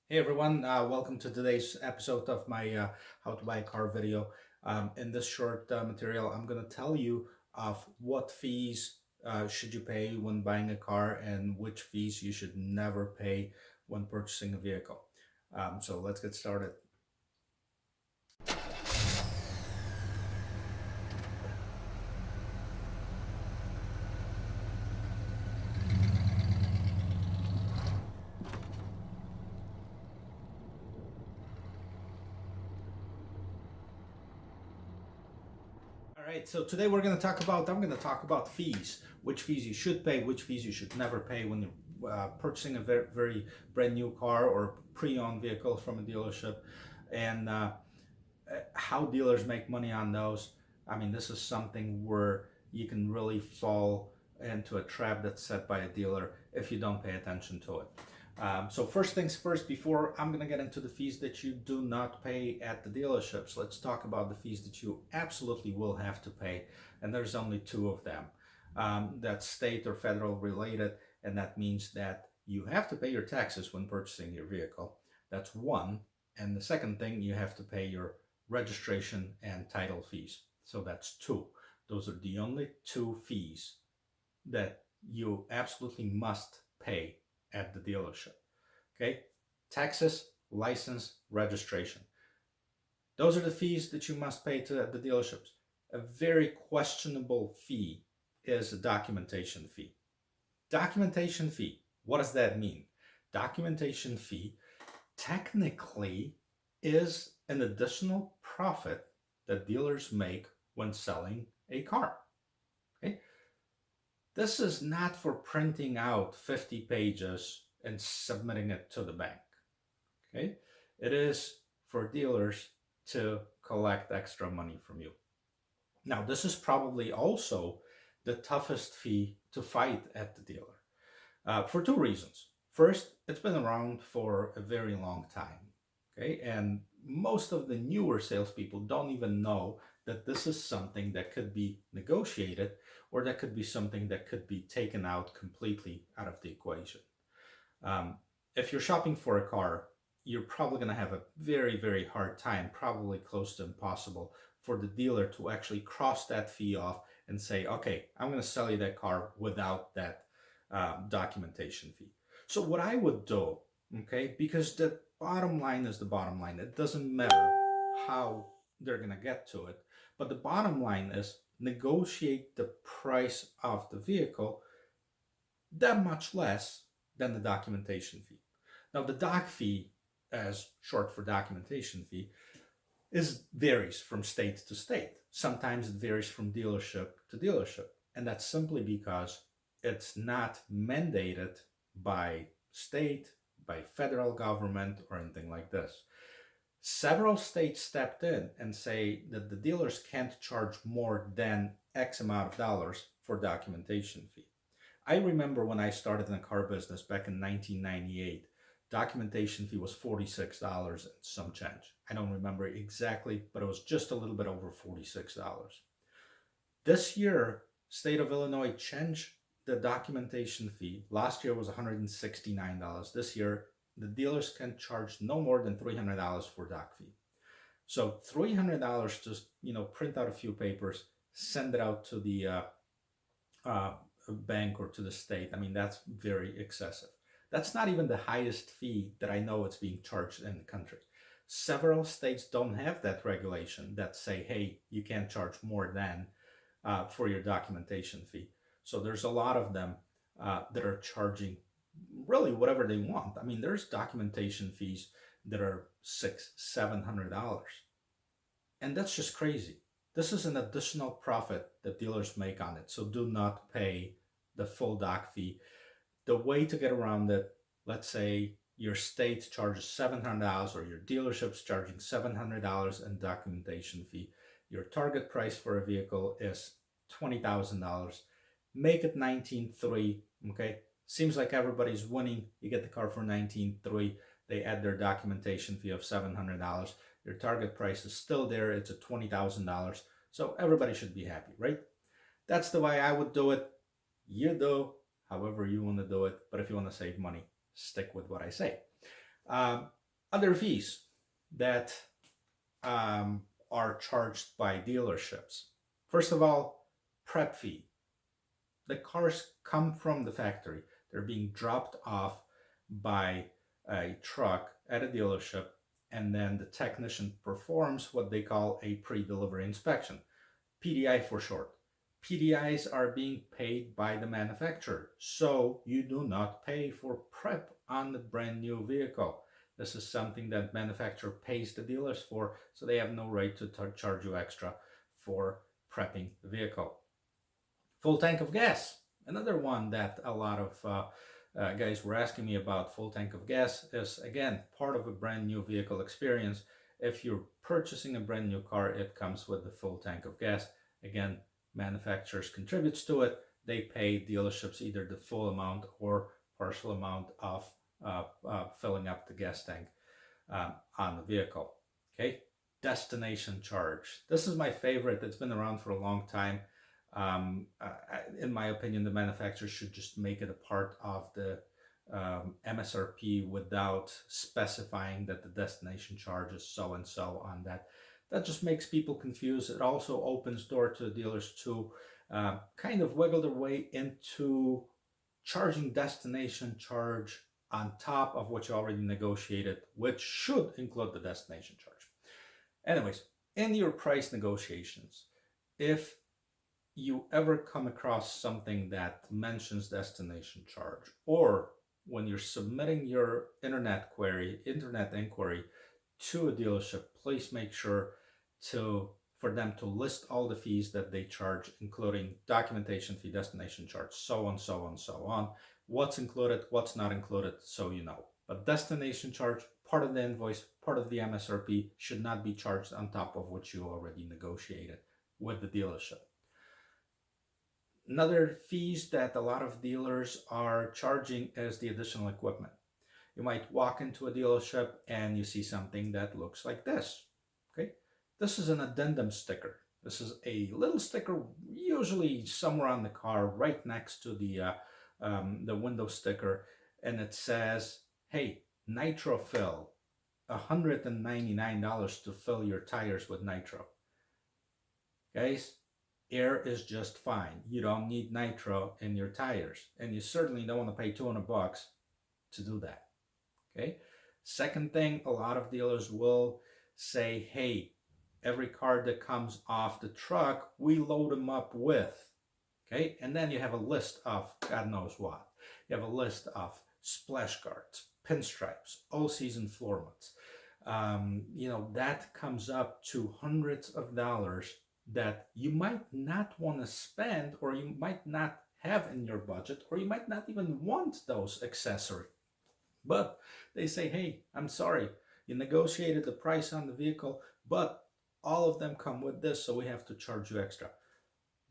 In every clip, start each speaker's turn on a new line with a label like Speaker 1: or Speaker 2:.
Speaker 1: Hey everyone, welcome to today's episode of my How to Buy a Car video. In this short material, I'm going to tell you of what fees should you pay when buying a car and which fees you should never pay when purchasing a vehicle. So let's get started. All right, so today I'm going to talk about fees, which fees you should pay, which fees you should never pay when you're purchasing a very brand new car or pre-owned vehicle from a dealership, and how dealers make money on those. I mean, this is something where you can really fall into a trap that's set by a dealer if you don't pay attention to it. So first things first, before I'm going to get into the fees that you do not pay at the dealerships, let's talk about the fees that you absolutely will have to pay. And there's only two of them. That's state or federal related, and that means that you have to pay your taxes when purchasing your vehicle. That's one. And the second thing, you have to pay your registration and title fees. So that's two. Those are the only two fees that you absolutely must pay at the dealership. Okay? Taxes, license, registration. Those are the fees that you must pay to the dealerships. A very questionable fee is a documentation fee. Documentation fee, what does that mean? Documentation fee technically is an additional profit that dealers make when selling a car. Okay? This is not for printing out 50 pages and submitting it to the bank. Okay? It is for dealers to collect extra money from you. Now, this is probably also the toughest fee to fight at the dealer for two reasons. First, it's been around for a very long time. Okay, and most of the newer salespeople don't even know that this is something that could be negotiated or that could be something that could be taken out completely out of the equation. If you're shopping for a car, you're probably going to have a very hard time, probably close to impossible, for the dealer to actually cross that fee off and say, okay, I'm going to sell you that car without that documentation fee. So what I would do, okay, because the bottom line is the bottom line. It doesn't matter how they're going to get to it, but the bottom line is negotiate the price of the vehicle that much less than the documentation fee. Now, the doc fee, as short for documentation fee, is varies from state to state. Sometimes it varies from dealership to dealership, and that's simply because it's not mandated by state, by federal government, or anything like this. Several states stepped in and say that the dealers can't charge more than X amount of dollars for documentation fee. I remember when I started in the car business back in 1998, documentation fee was $46 and some change. I don't remember exactly, but it was just a little bit over $46. This year, state of Illinois changed the documentation fee. Last year was $169. This year, the dealers can charge no more than $300 for doc fee. So $300 just print out a few papers, send it out to the uh, bank or to the state. I mean, that's very excessive. That's not even the highest fee that I know it's being charged in the country. Several states don't have that regulation that say, hey, you can't charge more than for your documentation fee. So there's a lot of them that are charging really whatever they want. I mean, there's documentation fees that are $600-700, and that's just crazy. This is an additional profit that dealers make on it. So do not pay the full doc fee. The way to get around it, let's say your state charges $700 or your dealership's charging $700 in documentation fee. Your target price for a vehicle is $20,000. Make it 19.3, okay? Seems like everybody's winning. You get the car for 19.3. They add their documentation fee of $700. Your target price is still there. It's at $20,000. So everybody should be happy, right? That's the way I would do it. You do however you want to do it. But if you want to save money, stick with what I say. Um, Other fees that um, are charged by dealerships. First of all, prep fee. The cars come from the factory. They're being dropped off by a truck at a dealership, and then the technician performs what they call a pre-delivery inspection, PDI for short. PDIs are being paid by the manufacturer, so you do not pay for prep on the brand new vehicle. This is something that manufacturer pays the dealers for, so they have no right to charge you extra for prepping the vehicle. Full tank of gas. Another one that a lot of guys were asking me about. Full tank of gas is, again, part of a brand new vehicle experience. If you're purchasing a brand new car, it comes with the full tank of gas. Again, manufacturers contributes to it. They pay dealerships either the full amount or partial amount of filling up the gas tank on the vehicle. Okay, destination charge. This is my favorite. It's been around for a long time. In my opinion, the manufacturer should just make it a part of the MSRP without specifying that the destination charge is so and so on that. That just makes people confused. It also opens door to dealers to kind of wiggle their way into charging destination charge on top of what you already negotiated, which should include the destination charge. Anyways, in your price negotiations, if you ever come across something that mentions destination charge, or when you're submitting your internet inquiry to a dealership, please make sure for them to list all the fees that they charge, including documentation fee, destination charge, so on, so on, so on. What's included, what's not included, so you know. But destination charge, part of the invoice, part of the MSRP, should not be charged on top of what you already negotiated with the dealership. Another fees that a lot of dealers are charging is the additional equipment. You might walk into a dealership and you see something that looks like this. Okay, this is an addendum sticker. This is a little sticker, usually somewhere on the car, right next to the window sticker, and it says, "Hey, Nitro Fill, $199 to fill your tires with nitro." Guys, air is just fine. You don't need nitro in your tires, and you certainly don't want to pay $200 to do that. Okay. Second thing, a lot of dealers will say, "Hey, every car that comes off the truck, we load them up with." Okay, and then you have a list of God knows what. You have a list of splash guards, pinstripes, all-season floor mats. That comes up to hundreds of dollars that you might not want to spend, or you might not have in your budget, or you might not even want those accessories. But they say, "Hey, I'm sorry, you negotiated the price on the vehicle, but all of them come with this, so we have to charge you extra."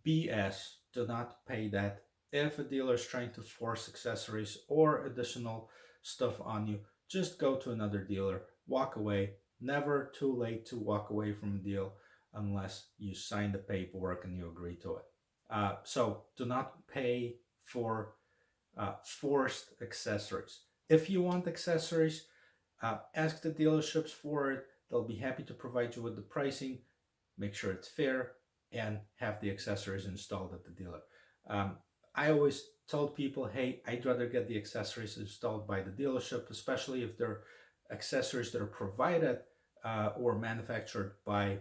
Speaker 1: BS, do not pay that. If a dealer is trying to force accessories or additional stuff on you, just go to another dealer, walk away. Never too late to walk away from a deal unless you sign the paperwork and you agree to it. So do not pay for forced accessories. If you want accessories, ask the dealerships for it. They'll be happy to provide you with the pricing. Make sure it's fair and have the accessories installed at the dealer. I always told people, "Hey, I'd rather get the accessories installed by the dealership, especially if they're accessories that are provided or manufactured by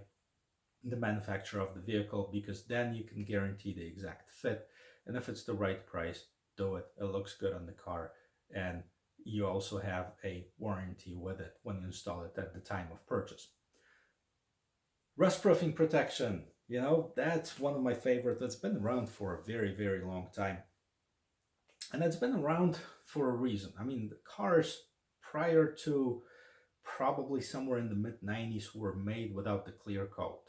Speaker 1: the manufacturer of the vehicle, because then you can guarantee the exact fit. And if it's the right price, do it. It looks good on the car, and you also have a warranty with it when you install it at the time of purchase." Rustproofing protection, that's one of my favorites. That's been around for a very, very long time. And it's been around for a reason. I mean, the cars prior to probably somewhere in the mid-90s were made without the clear coat,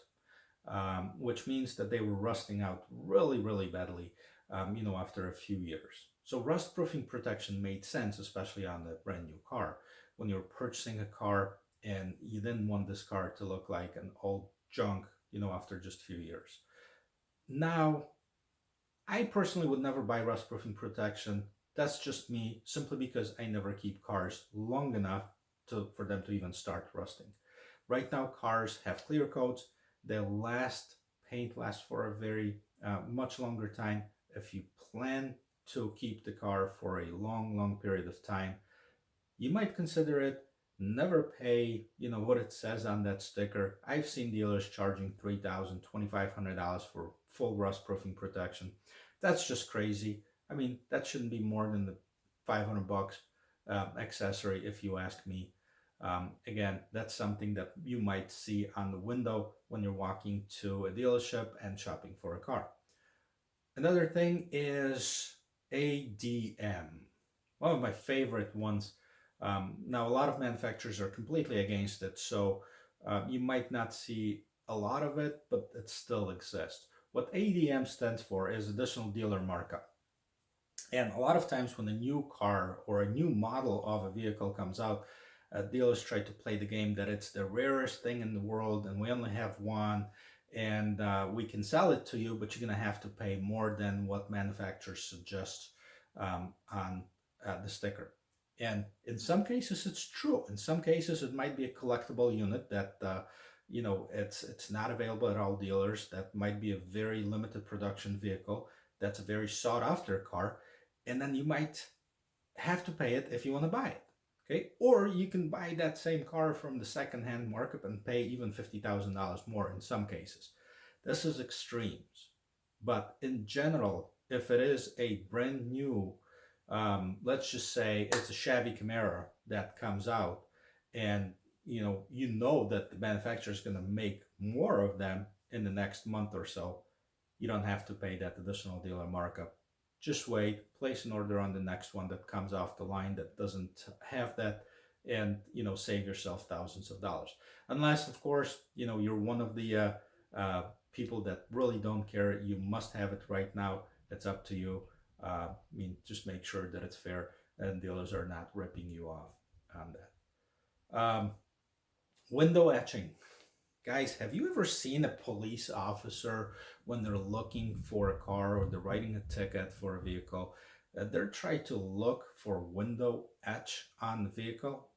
Speaker 1: which means that they were rusting out really, really badly, after a few years. So rust-proofing protection made sense, especially on a brand new car. When you're purchasing a car and you didn't want this car to look like an old junk, after just a few years. Now, I personally would never buy rust-proofing protection. That's just me, simply because I never keep cars long enough for them to even start rusting. Right now, cars have clear coats. They last, paint lasts for a very much longer time. If you plan to keep the car for a long period of time, you might consider it. Never pay, what it says on that sticker. I've seen dealers charging $3,000, $2,500 for full rust proofing protection. That's just crazy. I mean, that shouldn't be more than the 500 bucks accessory, if you ask me. Again, that's something that you might see on the window when you're walking to a dealership and shopping for a car. Another thing is ADM. One of my favorite ones. Now, a lot of manufacturers are completely against it, so you might not see a lot of it, but it still exists. What ADM stands for is additional dealer markup. And a lot of times when a new car or a new model of a vehicle comes out, dealers try to play the game that it's the rarest thing in the world and we only have one, and we can sell it to you, but you're going to have to pay more than what manufacturers suggest on the sticker. And in some cases, it's true. In some cases, it might be a collectible unit that, it's not available at all dealers. That might be a very limited production vehicle. That's a very sought after car. And then you might have to pay it if you want to buy it. Okay. Or you can buy that same car from the secondhand markup and pay even $50,000 more in some cases. This is extremes. But in general, if it is a brand new, let's just say it's a Chevy Camaro that comes out, and you know that the manufacturer is going to make more of them in the next month or so, you don't have to pay that additional dealer markup. Just wait, place an order on the next one that comes off the line that doesn't have that, and save yourself thousands of dollars. Unless, of course, you're one of the people that really don't care. You must have it right now. It's up to you. Just make sure that it's fair and dealers are not ripping you off on that. Window etching. Guys, have you ever seen a police officer when they're looking for a car or they're writing a ticket for a vehicle, they're trying to look for window etch on the vehicle?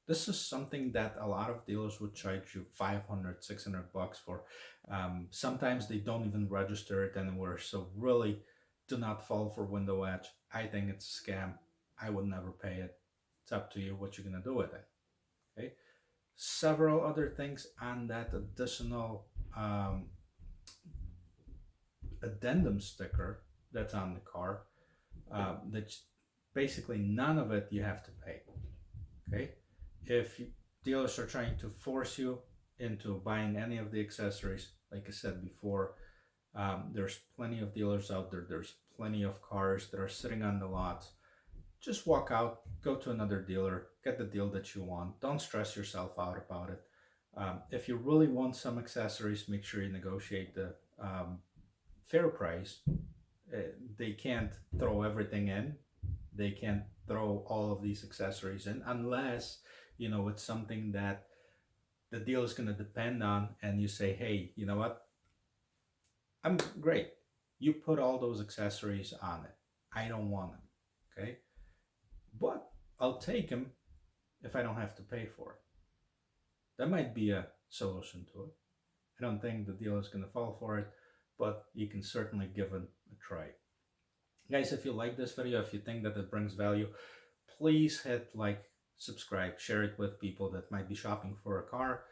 Speaker 1: This is something that a lot of dealers would charge you 500, 600 bucks for. Sometimes they don't even register it anywhere. So really, do not fall for window etch. I think it's a scam. I would never pay it. It's up to you what you're gonna do with it. Okay. Several other things on that additional addendum sticker that's on the car. That's basically none of it you have to pay. Okay. If dealers are trying to force you into buying any of the accessories, like I said before, there's plenty of dealers out there. There's plenty of cars that are sitting on the lots. Just walk out, go to another dealer, get the deal that you want. Don't stress yourself out about it. If you really want some accessories, make sure you negotiate the fair price. They can't throw everything in. They can't throw all of these accessories in unless, it's something that the deal is going to depend on, and you say, hey, you know what? I'm great. You put all those accessories on it. I don't want them. Okay. But I'll take them if I don't have to pay for it. That might be a solution to it. I don't think the dealer is going to fall for it, but you can certainly give it a try. Guys, if you like this video, if you think that it brings value, please hit like, subscribe, share it with people that might be shopping for a car.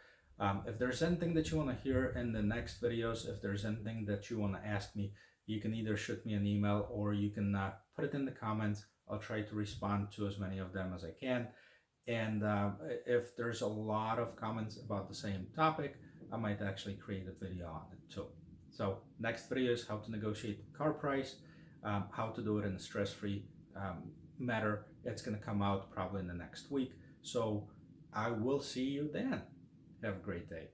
Speaker 1: If there's anything that you want to hear in the next videos, if there's anything that you want to ask me, you can either shoot me an email or you can put it in the comments. I'll try to respond to as many of them as I can. And if there's a lot of comments about the same topic, I might actually create a video on it too. So next video is how to negotiate the car price, how to do it in a stress-free manner. It's going to come out probably in the next week. So I will see you then. Have a great day.